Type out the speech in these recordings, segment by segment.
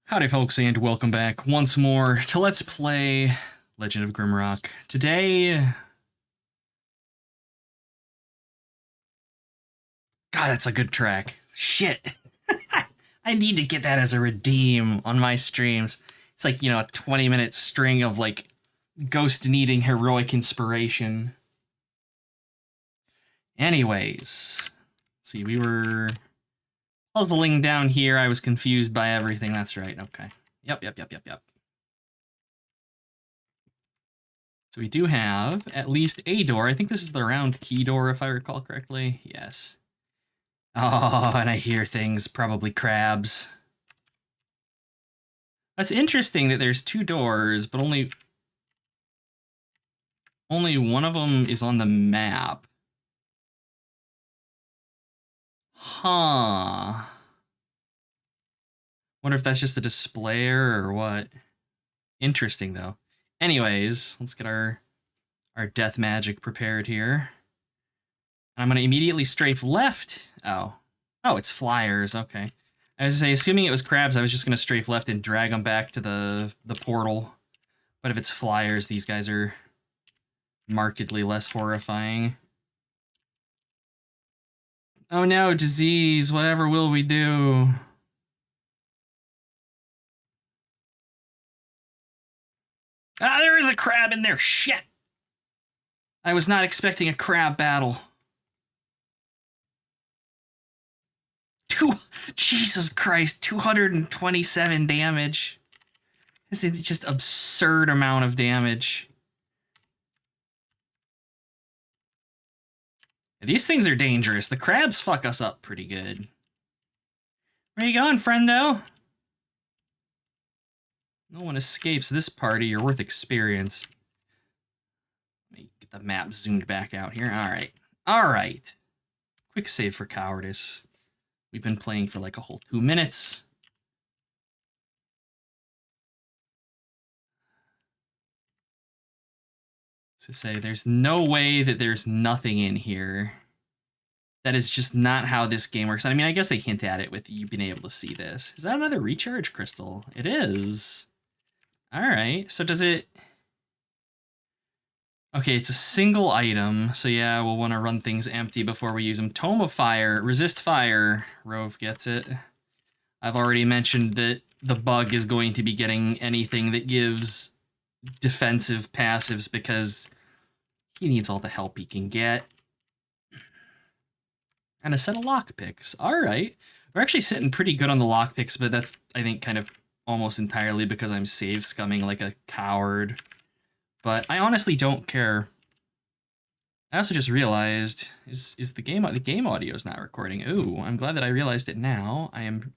Howdy folks, and welcome back once more to Let's Play Legend of Grimrock. Today... God, that's a good track. Shit! I need to get that as a redeem on my streams. It's like, you know, a 20-minute string of, like, ghost needing heroic inspiration. Anyways, let's see, we were puzzling down here. I was confused by everything. That's right, okay. Yep. So we do have at least a door. I think this is the round key door, if I recall correctly. Yes. Oh, and I hear things, probably crabs. That's interesting that there's two doors, but only one of them is on the map. Huh. Wonder if that's just a displayer or what. Interesting, though. Anyways, let's get our death magic prepared here. I'm going to immediately strafe left. Oh, it's flyers. Okay. I was going to say, assuming it was crabs, I was just going to strafe left and drag them back to the portal. But if it's flyers, these guys are markedly less horrifying. Oh no, disease. Whatever will we do? Ah, there is a crab in there. Shit. I was not expecting a crab battle. Jesus Christ, 227 damage. This is just absurd amount of damage. These things are dangerous. The crabs fuck us up pretty good. Where you going, friendo? No one escapes this party. You're worth experience. Let me get the map zoomed back out here. All right. Quick save for cowardice. We've been playing for like a whole 2 minutes. To say, there's no way that there's nothing in here. That is just not how this game works. I mean, I guess they hint at it with you being able to see this. Is that another recharge crystal? It is. All right, so does it... Okay, it's a single item, so yeah, we'll want to run things empty before we use them. Tome of Fire, resist fire. Rove gets it. I've already mentioned that the bug is going to be getting anything that gives defensive passives because he needs all the help he can get. And a set of lockpicks. All right. We're actually sitting pretty good on the lockpicks, but that's, I think, kind of almost entirely because I'm save scumming like a coward. But I honestly don't care. I also just realized, is the game audio is not recording. Ooh, I'm glad that I realized it now. I am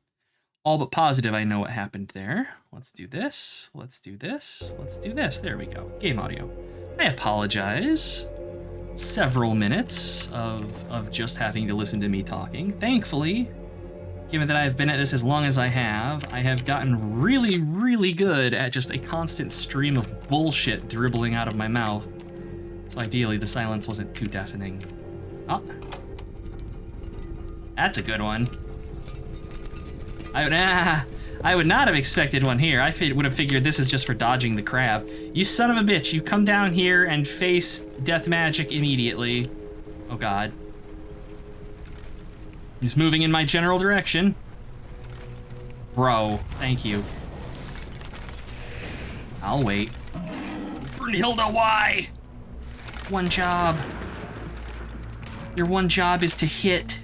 all but positive I know what happened there. Let's do this. Let's do this. Let's do this. There we go. Game audio. I apologize. Several minutes of just having to listen to me talking. Thankfully, given that I've been at this as long as I have gotten really, really good at just a constant stream of bullshit dribbling out of my mouth. So ideally, the silence wasn't too deafening. Oh. That's a good one. I would not have expected one here. I would have figured this is just for dodging the crab. You son of a bitch, you come down here and face death magic immediately. Oh god. He's moving in my general direction. Bro, thank you. I'll wait. Brunhilde, why? One job. Your one job is to hit.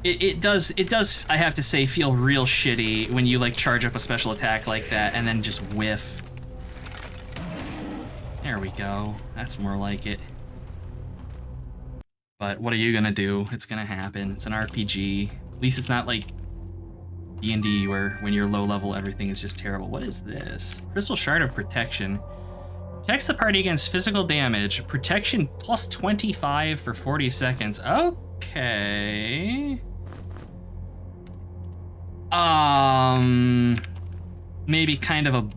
It does, I have to say, feel real shitty when you, like, charge up a special attack like that and then just whiff. There we go. That's more like it. But what are you gonna do? It's gonna happen. It's an RPG. At least it's not like D&D where when you're low level everything is just terrible. What is this? Crystal Shard of Protection. Protects the party against physical damage. Protection plus 25 for 40 seconds. Okay. Maybe kind of a,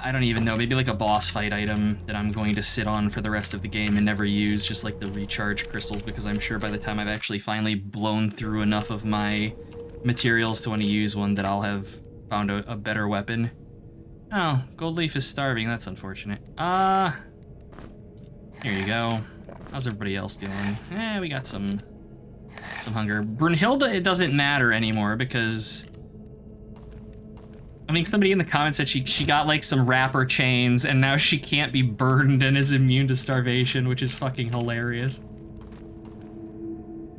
I don't even know, maybe like a boss fight item that I'm going to sit on for the rest of the game and never use, just like the recharge crystals, because I'm sure by the time I've actually finally blown through enough of my materials to want to use one that I'll have found a better weapon. Oh, Gold Leaf is starving. That's unfortunate. Here you go. How's everybody else doing? We got some hunger. Brunhilde, it doesn't matter anymore because I think somebody in the comments said she got like some wrapper chains and now she can't be burned and is immune to starvation, which is fucking hilarious.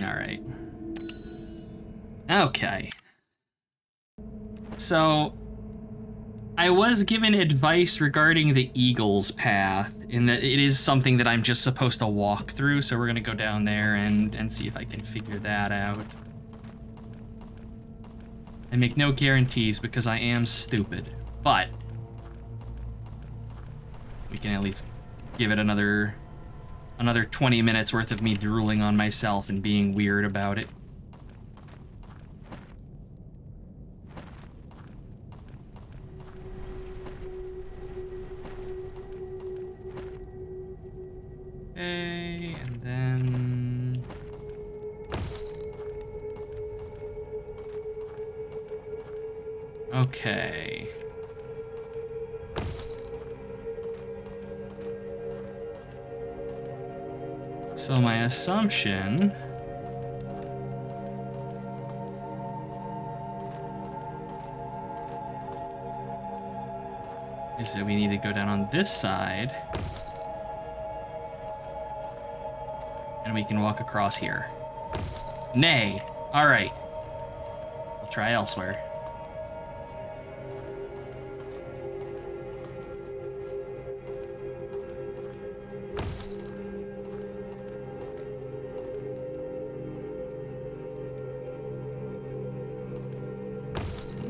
All right. Okay. So I was given advice regarding the Eagle's Path, in that it is something that I'm just supposed to walk through, so we're gonna go down there and see if I can figure that out. I make no guarantees because I am stupid, but we can at least give it another 20 minutes worth of me drooling on myself and being weird about it. Okay, and then okay. So my assumption is that we need to go down on this side and we can walk across here. Nay. All right. We'll try elsewhere.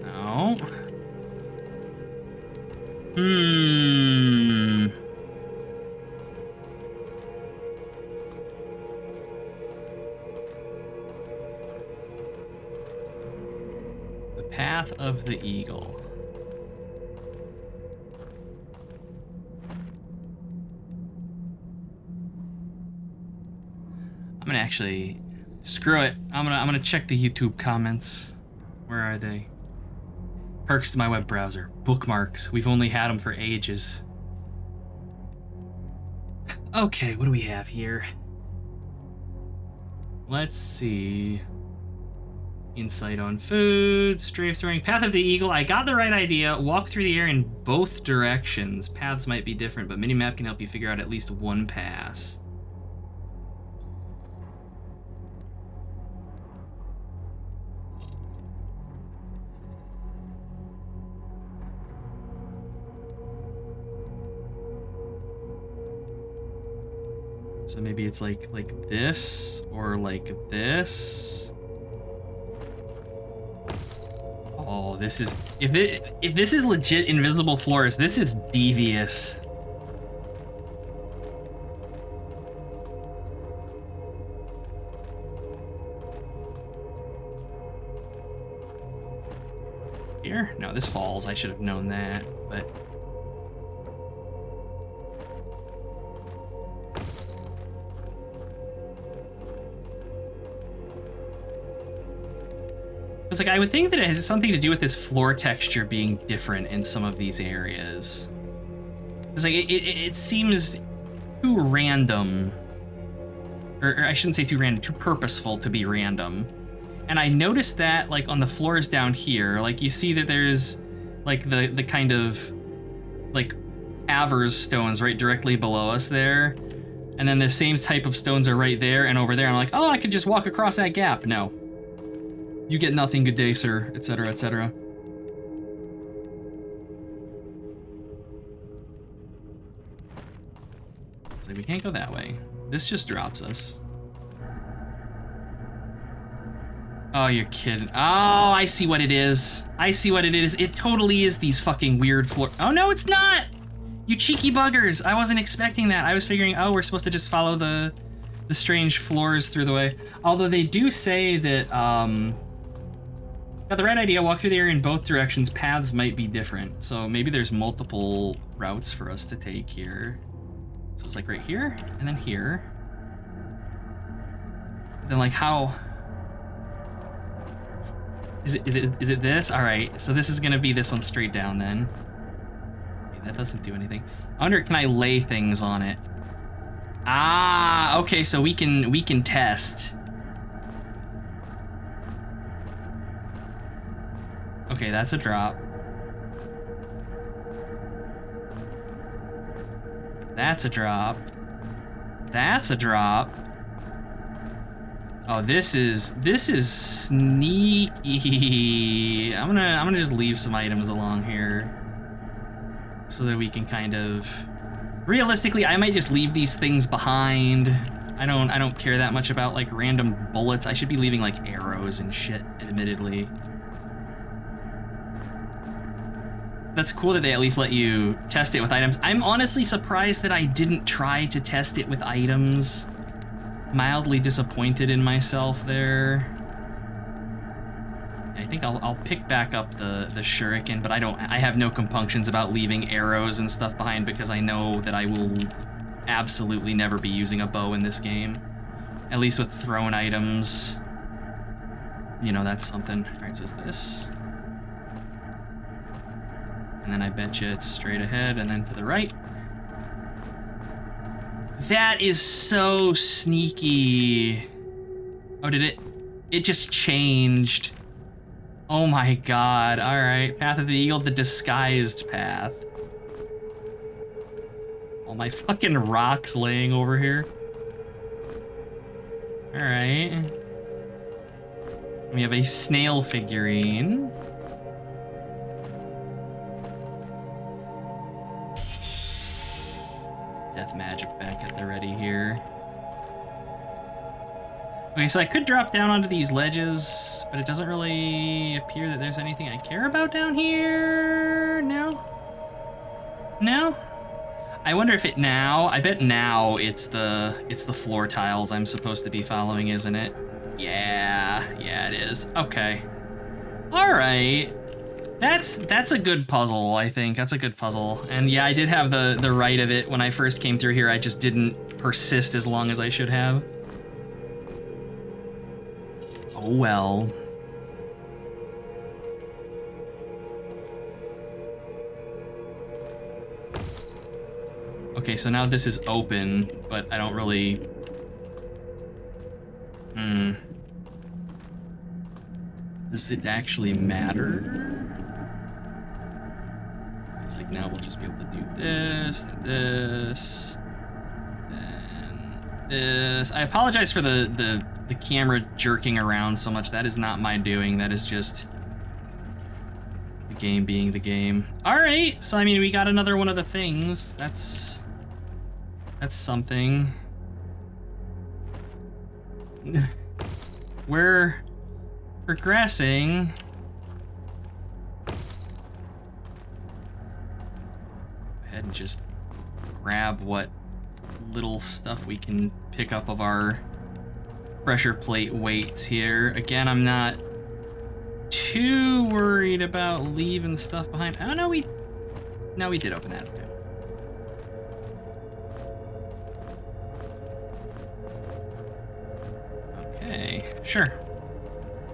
No. The Path of the Eagle. I'm gonna actually screw it. I'm gonna check the YouTube comments. Where are they? Perks to my web browser. Bookmarks. We've only had them for ages. Okay, what do we have here? Let's see. Insight on food, strafe throwing, Path of the Eagle. I got the right idea. Walk through the air in both directions. Paths might be different, but minimap can help you figure out at least one pass. So maybe it's like this or like this. Oh, this is if this is legit invisible floors, this is devious. Here? No, this falls. I should have known that, but it's like I would think that it has something to do with this floor texture being different in some of these areas. It's like it seems too random, or I shouldn't say too random, too purposeful to be random. And I noticed that like on the floors down here, like you see that there's like the kind of like Avers stones right directly below us there, and then the same type of stones are right there and over there. I'm like, oh, I could just walk across that gap. No. You get nothing, good day, sir, etc., etc. So we can't go that way. This just drops us. Oh, you're kidding. Oh, I see what it is. I see what it is. It totally is these fucking weird floor. Oh, no, it's not! You cheeky buggers. I wasn't expecting that. I was figuring, oh, we're supposed to just follow the strange floors through the way. Although they do say that, got the right idea, walk through the area in both directions, paths might be different. So maybe there's multiple routes for us to take here. So it's like right here, and then here. Then like how Is it this? All right, so this is gonna be this one straight down then. Okay, that doesn't do anything. I wonder, can I lay things on it? Ah, okay, so we can test. Okay, that's a drop. That's a drop. That's a drop. Oh, this is sneaky. I'm gonna just leave some items along here so that we can kind of. Realistically, I might just leave these things behind. I don't care that much about like random bullets. I should be leaving like arrows and shit, admittedly. That's cool that they at least let you test it with items. I'm honestly surprised that I didn't try to test it with items. Mildly disappointed in myself there. I think I'll pick back up the shuriken, but I have no compunctions about leaving arrows and stuff behind because I know that I will absolutely never be using a bow in this game. At least with thrown items. You know, that's something. All right, so it's this. And then I bet you it's straight ahead and then to the right. That is so sneaky. Oh, did it? It just changed. Oh my god. All right. Path of the Eagle, the disguised path. All my fucking rocks laying over here. All right. We have a snail figurine. Death magic back at the ready here. Okay, so I could drop down onto these ledges, but it doesn't really appear that there's anything I care about down here. No? No? I wonder if it now, I bet now it's the floor tiles I'm supposed to be following, isn't it? Yeah, it is. Okay. All right. That's a good puzzle, I think. That's a good puzzle. And yeah, I did have the right of it when I first came through here. I just didn't persist as long as I should have. Oh well. Okay, so now this is open, but I don't really... Does it actually matter? It's like now we'll just be able to do this, this, and this. I apologize for the camera jerking around so much. That is not my doing. That is just the game being the game. All right, so I mean, we got another one of the things. That's something. We're progressing. And just grab what little stuff we can pick up of our pressure plate weights here. Again, I'm not too worried about leaving stuff behind. Oh no, we did open that. Okay, sure.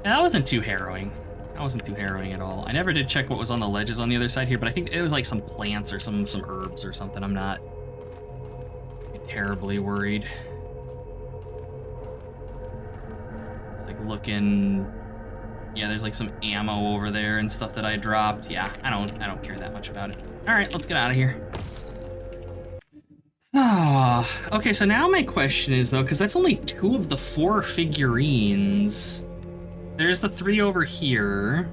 Yeah, that wasn't too harrowing. That wasn't too harrowing at all. I never did check what was on the ledges on the other side here, but I think it was like some plants or some herbs or something. I'm not terribly worried. It's like looking... Yeah, there's like some ammo over there and stuff that I dropped. Yeah, I don't care that much about it. All right, let's get out of here. Ah, okay, so now my question is though, because that's only 2 of the 4 figurines. There's the 3 over here.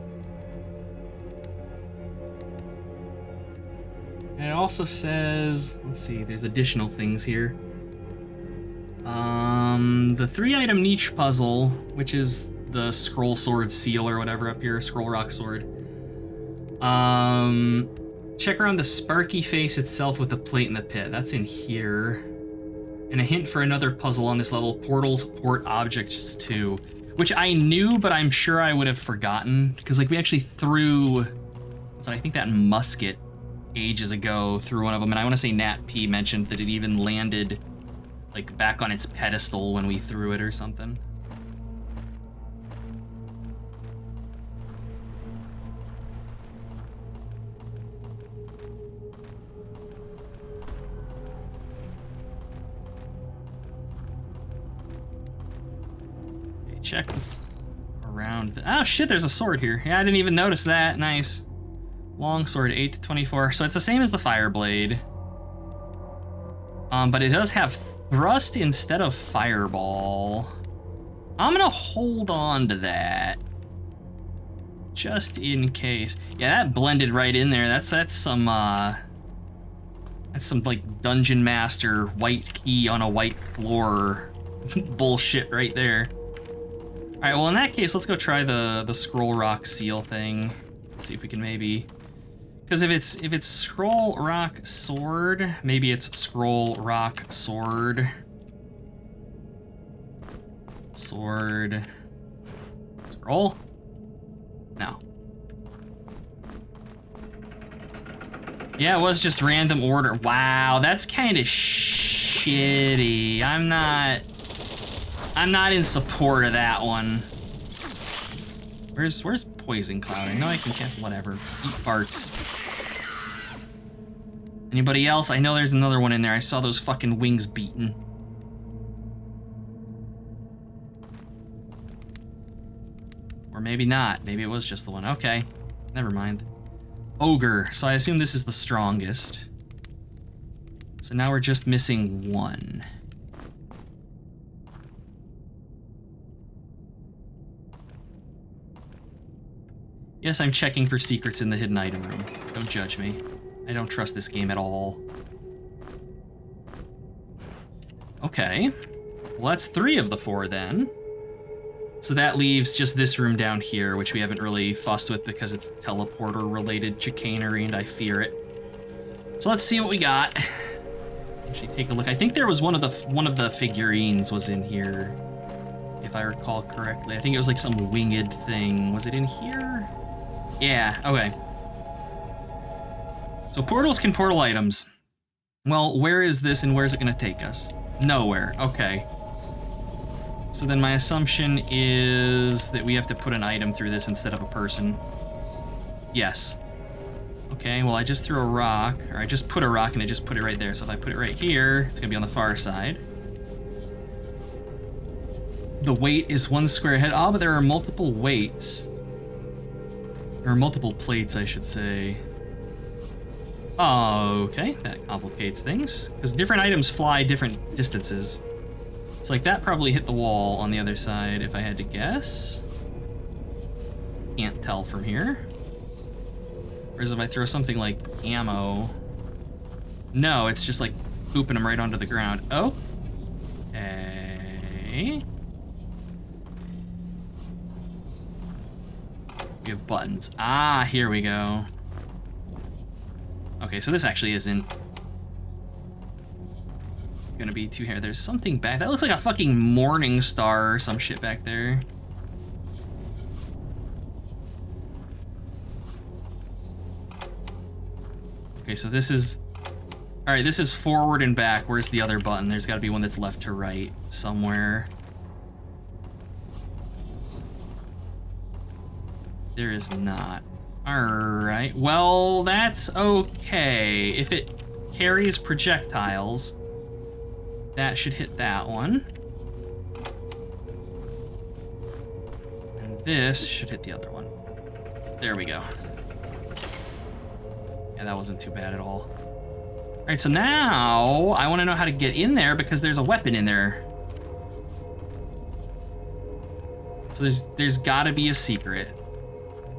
And it also says, let's see, there's additional things here. The 3-item niche puzzle, which is the scroll sword seal or whatever up here, scroll rock sword. Check around the sparky face itself with the plate in the pit. That's in here. And a hint for another puzzle on this level, portals port objects too. Which I knew, but I'm sure I would have forgotten. Because like we actually threw, so I think that musket ages ago through one of them. And I want to say Nat P mentioned that it even landed like back on its pedestal when we threw it or something. check around. Oh shit, there's a sword here. Yeah, I didn't even notice that. Nice. Long sword, 8 to 24. So it's the same as the fire blade. But it does have thrust instead of fireball. I'm gonna hold on to that. Just in case. Yeah, that blended right in there. That's some like dungeon master white key on a white floor bullshit right there. All right, well in that case, let's go try the scroll rock seal thing. Let's see if we can maybe, because if it's scroll rock sword, maybe it's scroll rock sword. Sword. Scroll? No. Yeah, it was just random order. Wow, that's kind of shitty. I'm not in support of that one. Where's poison cloud? I know I can catch whatever. Eat farts. Anybody else? I know there's another one in there. I saw those fucking wings beaten. Or maybe not. Maybe it was just the one. Okay. Never mind. Ogre. So I assume this is the strongest. So now we're just missing one. Yes, I'm checking for secrets in the hidden item room. Don't judge me. I don't trust this game at all. Okay. Well, that's 3 of the 4 then. So that leaves just this room down here, which we haven't really fussed with because it's teleporter-related chicanery, and I fear it. So let's see what we got. Actually, take a look. I think there was one of the figurines was in here, if I recall correctly. I think it was like some winged thing. Was it in here? Yeah. Okay. So portals can portal items. Well, where is this, and where's it going to take us? Nowhere. Okay. So then my assumption is that we have to put an item through this instead of a person. Yes. Okay, well I just threw a rock, or I just put a rock and I just put it right there. So if I put it right here, it's gonna be on the far side. The weight is 1 square head. Oh, but there are multiple weights. Or multiple plates, I should say. Oh, okay, that complicates things. Because different items fly different distances. So like that probably hit the wall on the other side if I had to guess. Can't tell from here. Whereas if I throw something like ammo, no, it's just like pooping them right onto the ground. Oh, okay. We have buttons. Ah, here we go. Okay, so this actually isn't gonna be too hairy. There's something back. That looks like a fucking morning star or some shit back there. Okay, so this is... Alright, this is forward and back. Where's the other button? There's gotta be one that's left to right somewhere. There is not. Alright, well, that's okay. If it carries projectiles, that should hit that one. And this should hit the other one. There we go. Yeah, that wasn't too bad at all. All right, so now I want to know how to get in there because there's a weapon in there. So there's got to be a secret.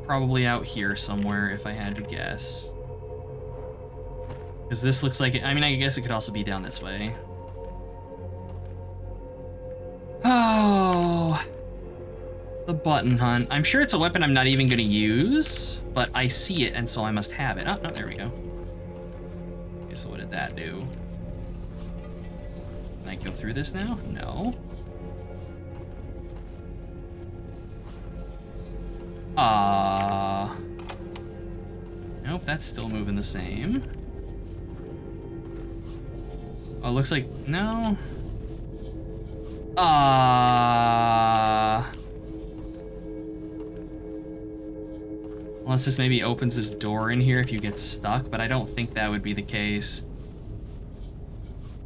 Probably out here somewhere if I had to guess. Because this looks like it, I mean, I guess it could also be down this way. Oh, the button hunt. I'm sure it's a weapon I'm not even gonna use, but I see it and so I must have it. Oh, no, there we go. Okay, so what did that do? Can I go through this now? No. Nope, that's still moving the same. Oh, it looks like, no. Unless this maybe opens this door in here if you get stuck, but I don't think that would be the case.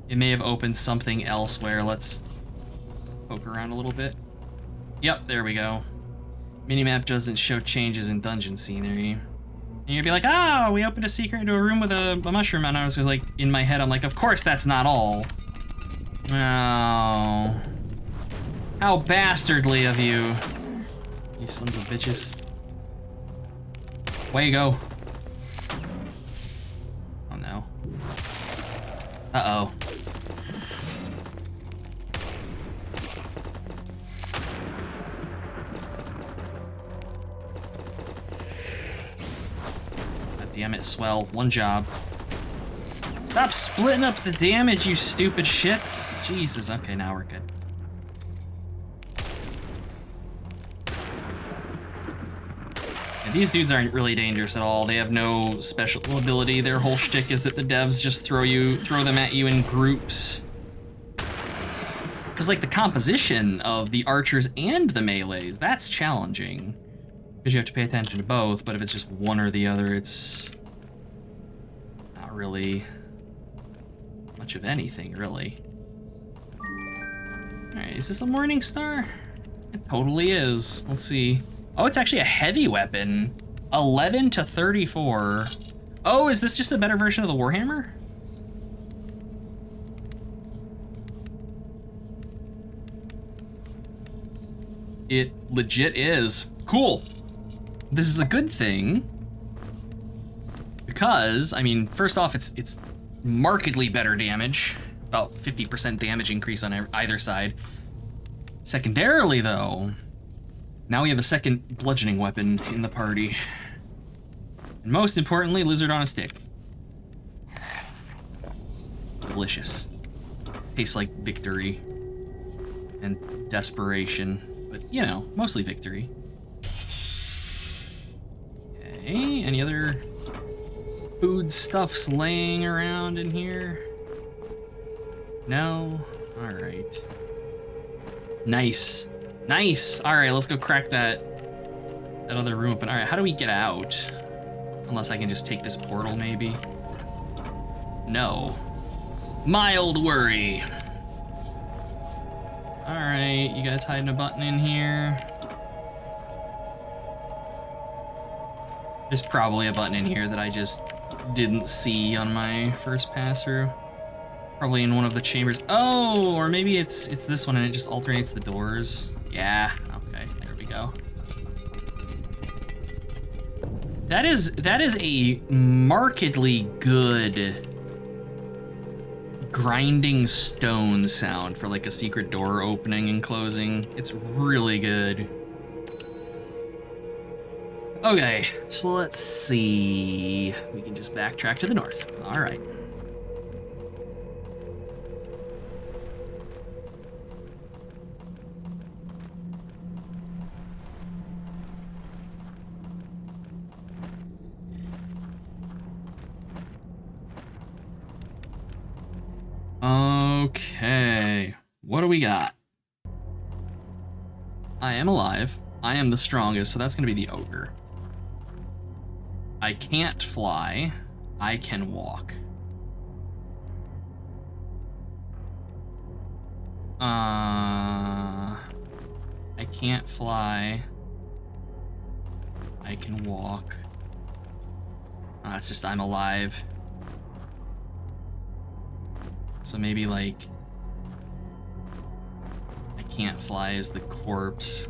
It may have opened something elsewhere. Let's poke around a little bit. Yep, there we go. Minimap doesn't show changes in dungeon scenery. And you'd be like, oh, we opened a secret into a room with a mushroom, and I was like, in my head, I'm like, of course that's not all. Oh. How bastardly of you. You sons of bitches. Way you go. Oh no. Uh-oh. God damn it, Swell. One job. Stop splitting up the damage, you stupid shits. Jesus, okay, now we're good. These dudes aren't really dangerous at all. They have no special ability. Their whole shtick is that the devs just throw them at you in groups. Because like the composition of the archers and the melees, that's challenging. Because you have to pay attention to both, but if it's just one or the other, it's not really much of anything, really. All right, is this a Morning Star? It totally is. Let's see. Oh, it's actually a heavy weapon. 11 to 34. Oh, is this just a better version of the Warhammer? It legit is. Cool. This is a good thing. Because, I mean, first off, it's markedly better damage. About 50% damage increase on either side. Secondarily, though, now we have a second bludgeoning weapon in the party. And most importantly, lizard on a stick. Delicious. Tastes like victory and desperation, but you know, mostly victory. Okay, any other food stuffs laying around in here? No? All right. Nice. Nice! Alright, let's go crack that other room open. Alright, how do we get out? Unless I can just take this portal, maybe? No. Mild worry. Alright, you guys hiding a button in here? There's probably a button in here that I just didn't see on my first pass through. Probably in one of the chambers. Oh, or maybe it's this one and it just alternates the doors. Yeah, okay, there we go. That is a markedly good grinding stone sound for like a secret door opening and closing. It's really good. Okay, so let's see. We can just backtrack to the north. All right. Okay, what do we got? I am alive. I am the strongest, so that's gonna be the ogre. I can't fly. I can walk. I can't fly. I can walk. It's just I'm alive. So maybe like I can't fly as the corpse.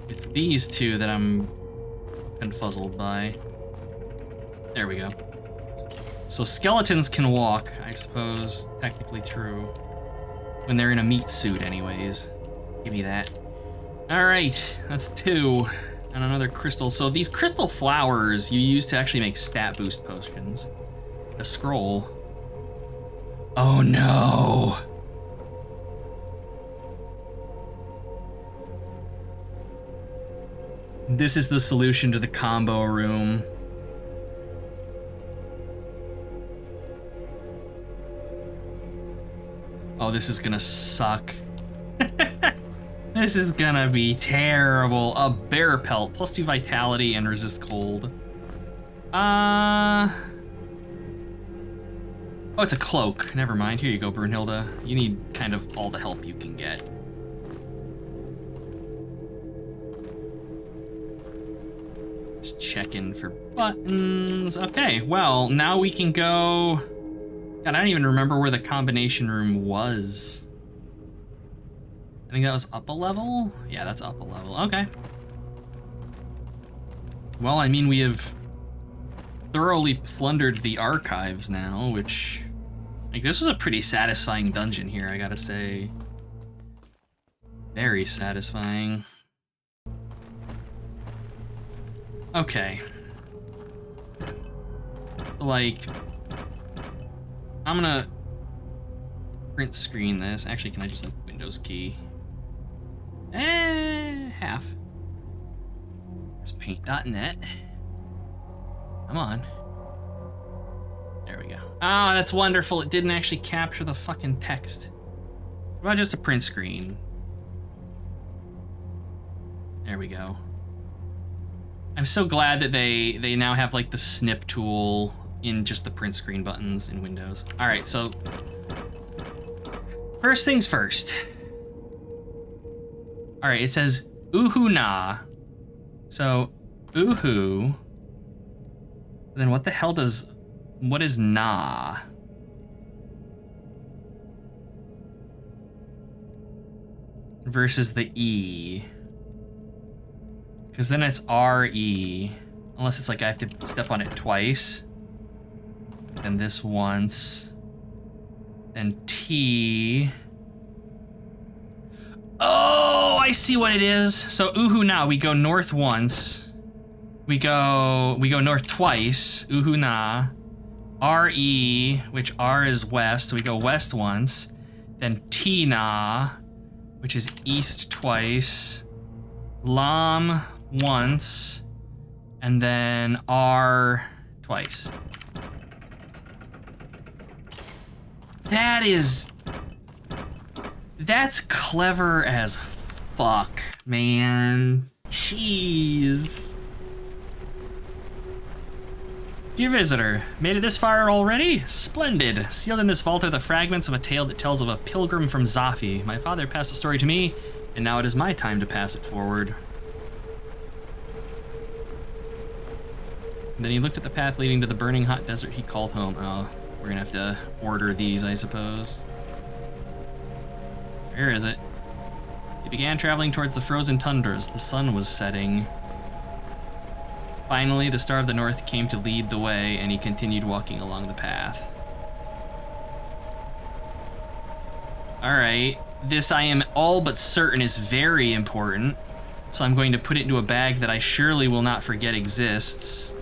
It's these two that I'm confuzzled by. There we go. So skeletons can walk, I suppose, technically true. When they're in a meat suit anyways. Give me that. All right, that's 2. And another crystal. So these crystal flowers you use to actually make stat boost potions. A scroll. Oh no. This is the solution to the combo room. Oh, this is gonna suck. This is gonna be terrible. A bear pelt, +2 vitality and resist cold. Oh, it's a cloak. Never mind. Here you go, Brunhilde. You need kind of all the help you can get. Just checking for buttons. Okay, well, now we can go... God, I don't even remember where the combination room was. I think that was up a level? Yeah, that's up a level. Okay. Well, I mean, we have thoroughly plundered the archives now, which... Like, this was a pretty satisfying dungeon here, I gotta say. Very satisfying. Okay. Like, I'm gonna print screen this. Actually, can I just, like, Windows key? Half. There's paint.net. Come on. There we go. Ah, that's wonderful. It didn't actually capture the fucking text. What about just a print screen? There we go. I'm so glad that they now have like the snip tool in just the print screen buttons in Windows. All right, so first things first. All right, it says uhu na. So uhu. Then what the hell does, what is na? Versus the E. Because then it's R-E. Unless it's like I have to step on it twice. Then this once. Then T. Oh, I see what it is. So uhu na, we go north once. We go north twice. Uhu na. R-E, which R is west. We go west once. Then T na, which is east twice. Lam once. And then R twice. That's clever as fuck, man. Jeez. Dear visitor, made it this far already? Splendid. Sealed in this vault are the fragments of a tale that tells of a pilgrim from Zafi. My father passed the story to me, and now it is my time to pass it forward. And then he looked at the path leading to the burning hot desert he called home. Oh, we're gonna have to order these, I suppose. Where is it? He began traveling towards the frozen tundras. The sun was setting. Finally, the Star of the North came to lead the way, and he continued walking along the path. Alright, this I am all but certain is very important, so I'm going to put it into a bag that I surely will not forget exists.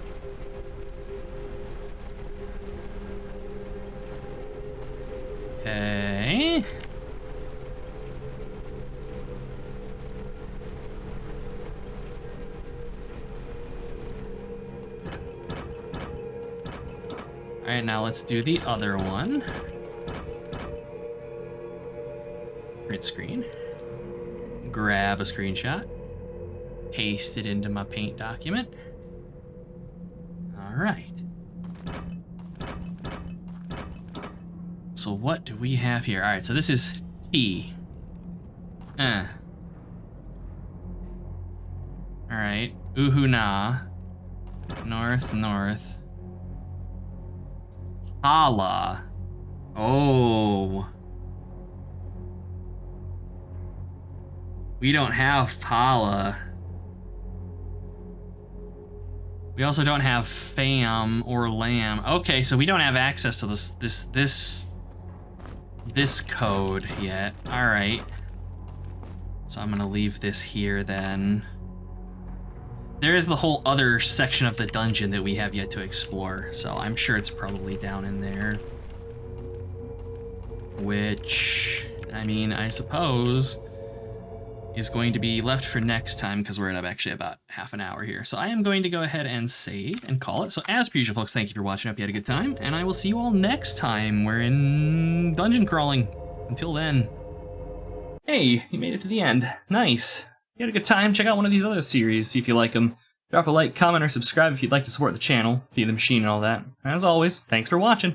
Okay. All right, now let's do the other one. Print screen. Grab a screenshot. Paste it into my paint document. All right. So what do we have here? All right, so this is T. All right, uhu na. North, north. Hala. Oh. We don't have Pala. We also don't have Fam or Lamb. Okay, so we don't have access to this code yet. All right. So I'm gonna leave this here then. There is the whole other section of the dungeon that we have yet to explore, so I'm sure it's probably down in there. Which, I mean, I suppose is going to be left for next time because we're at actually about half an hour here. So I am going to go ahead and save and call it. So as per usual, folks, thank you for watching. I hope you had a good time, and I will see you all next time. We're in dungeon crawling. Until then. Hey, you made it to the end. Nice. If you had a good time, check out one of these other series, see if you like them. Drop a like, comment, or subscribe if you'd like to support the channel, via the machine and all that. As always, thanks for watching.